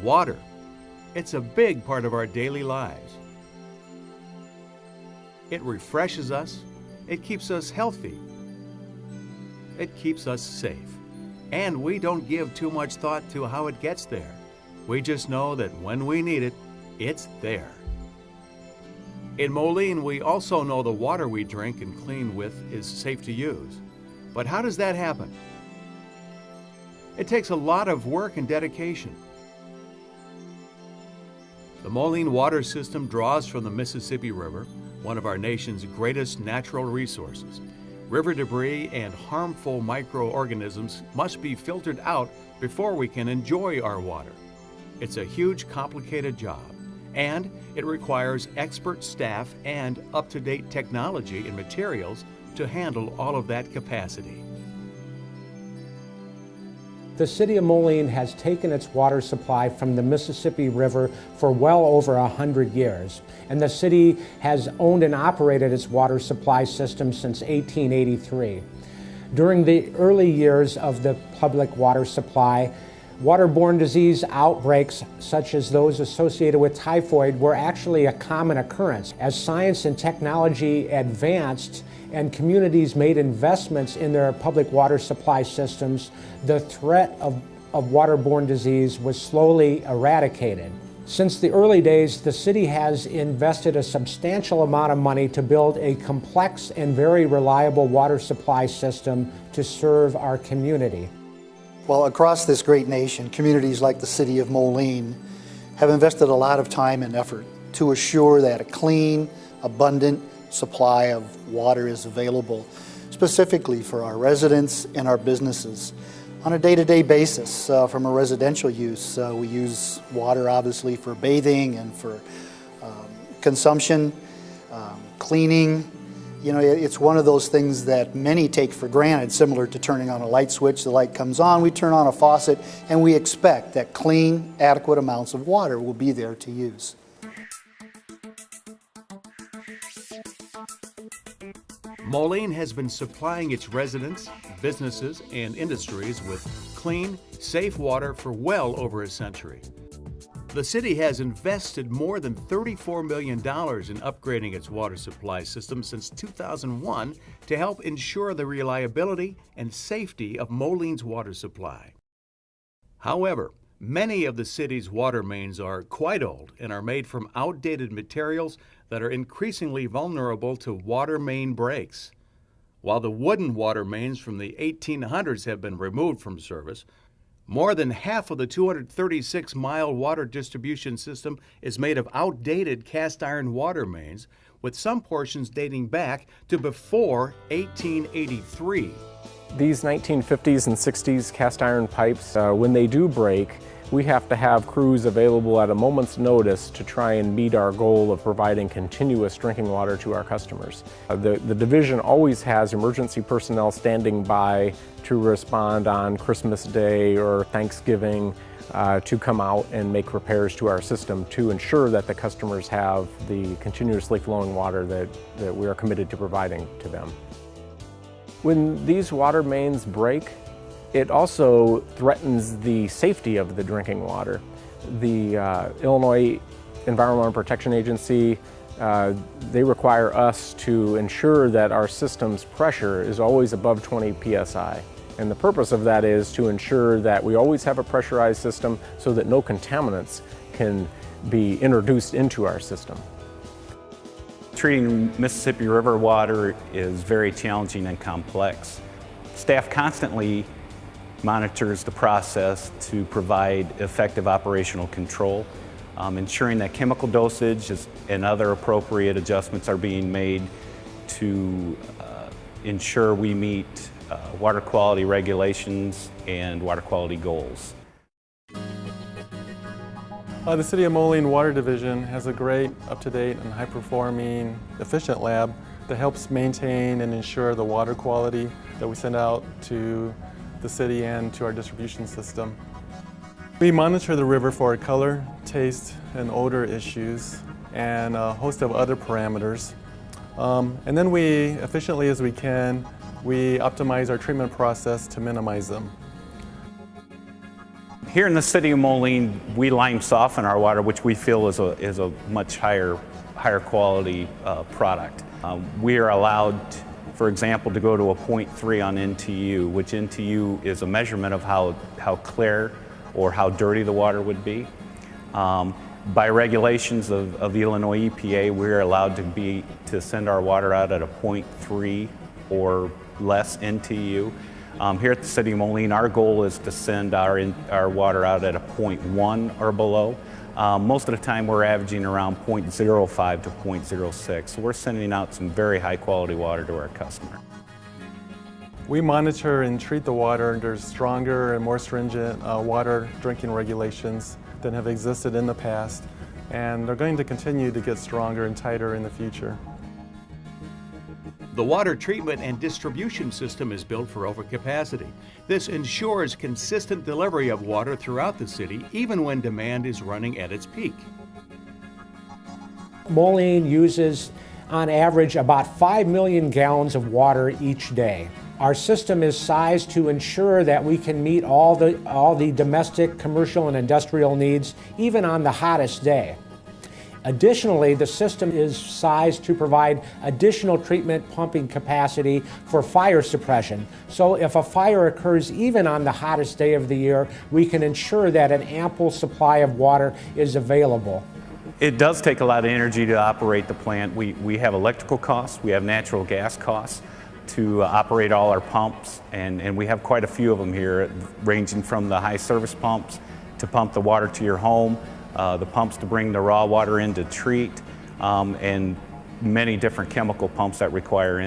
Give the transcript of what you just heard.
Water. It's a big part of our daily lives. It refreshes us, it keeps us healthy, it keeps us safe. And we don't give too much thought to how it gets there. We just know that when we need it, it's there. In Moline, we also know the water we drink and clean with is safe to use. But how does that happen? It takes a lot of work and dedication. The Moline water system draws from the Mississippi River, one of our nation's greatest natural resources. River debris and harmful microorganisms must be filtered out before we can enjoy our water. It's a huge, complicated job, and it requires expert staff and up-to-date technology and materials to handle all of that capacity. The City of Moline has taken its water supply from the Mississippi River for well over 100 years, and the city has owned and operated its water supply system since 1883. During the early years of the public water supply, waterborne disease outbreaks such as those associated with typhoid were actually a common occurrence. As science and technology advanced and communities made investments in their public water supply systems, the threat of waterborne disease was slowly eradicated. Since the early days, the city has invested a substantial amount of money to build a complex and very reliable water supply system to serve our community. Well, across this great nation, communities like the City of Moline have invested a lot of time and effort to assure that a clean, abundant supply of water is available, specifically for our residents and our businesses. On a day-to-day basis, from a residential use, we use water obviously for bathing and for consumption, cleaning. You know, it's one of those things that many take for granted, similar to turning on a light switch. The light comes on, we turn on a faucet, and we expect that clean, adequate amounts of water will be there to use. Moline has been supplying its residents, businesses, and industries with clean, safe water for well over a century. The city has invested more than $34 million in upgrading its water supply system since 2001 to help ensure the reliability and safety of Moline's water supply. However, many of the city's water mains are quite old and are made from outdated materials that are increasingly vulnerable to water main breaks. While the wooden water mains from the 1800s have been removed from service, more than half of the 236-mile water distribution system is made of outdated cast iron water mains, with some portions dating back to before 1883. These 1950s and 60s cast iron pipes, when they do break, we have to have crews available at a moment's notice to try and meet our goal of providing continuous drinking water to our customers. The division always has emergency personnel standing by to respond on Christmas Day or Thanksgiving to come out and make repairs to our system to ensure that the customers have the continuously flowing water that we are committed to providing to them. When these water mains break, it also threatens the safety of the drinking water. The Illinois Environmental Protection Agency, they require us to ensure that our system's pressure is always above 20 psi. And the purpose of that is to ensure that we always have a pressurized system so that no contaminants can be introduced into our system. Treating Mississippi River water is very challenging and complex. Staff constantly monitors the process to provide effective operational control, ensuring that chemical dosage and other appropriate adjustments are being made to ensure we meet water quality regulations and water quality goals. The City of Moline Water Division has a great, up-to-date and high-performing, efficient lab that helps maintain and ensure the water quality that we send out to the city and to our distribution system. We monitor the river for color, taste, and odor issues and a host of other parameters. And then we, efficiently as we can, we optimize our treatment process to minimize them. Here in the city of Moline, we lime soften our water, which we feel is a much higher quality product. We are allowed, for example, to go to a 0.3 on NTU, which NTU is a measurement of how clear or how dirty the water would be. By regulations of the Illinois EPA, we're allowed to send our water out at a 0.3 or less NTU. Here at the City of Moline, our goal is to send our water out at a 0.1 or below. Most of the time we're averaging around 0.05 to 0.06, so we're sending out some very high quality water to our customer. We monitor and treat the water under stronger and more stringent water drinking regulations than have existed in the past, and they're going to continue to get stronger and tighter in the future. The water treatment and distribution system is built for overcapacity. This ensures consistent delivery of water throughout the city, even when demand is running at its peak. Moline uses, on average, about 5 million gallons of water each day. Our system is sized to ensure that we can meet all the domestic, commercial, and industrial needs, even on the hottest day. Additionally, the system is sized to provide additional treatment pumping capacity for fire suppression. So if a fire occurs even on the hottest day of the year, we can ensure that an ample supply of water is available. It does take a lot of energy to operate the plant. We have electrical costs, we have natural gas costs to operate all our pumps, and we have quite a few of them here, ranging from the high service pumps to pump the water to your home, the pumps to bring the raw water in to treat, and many different chemical pumps that require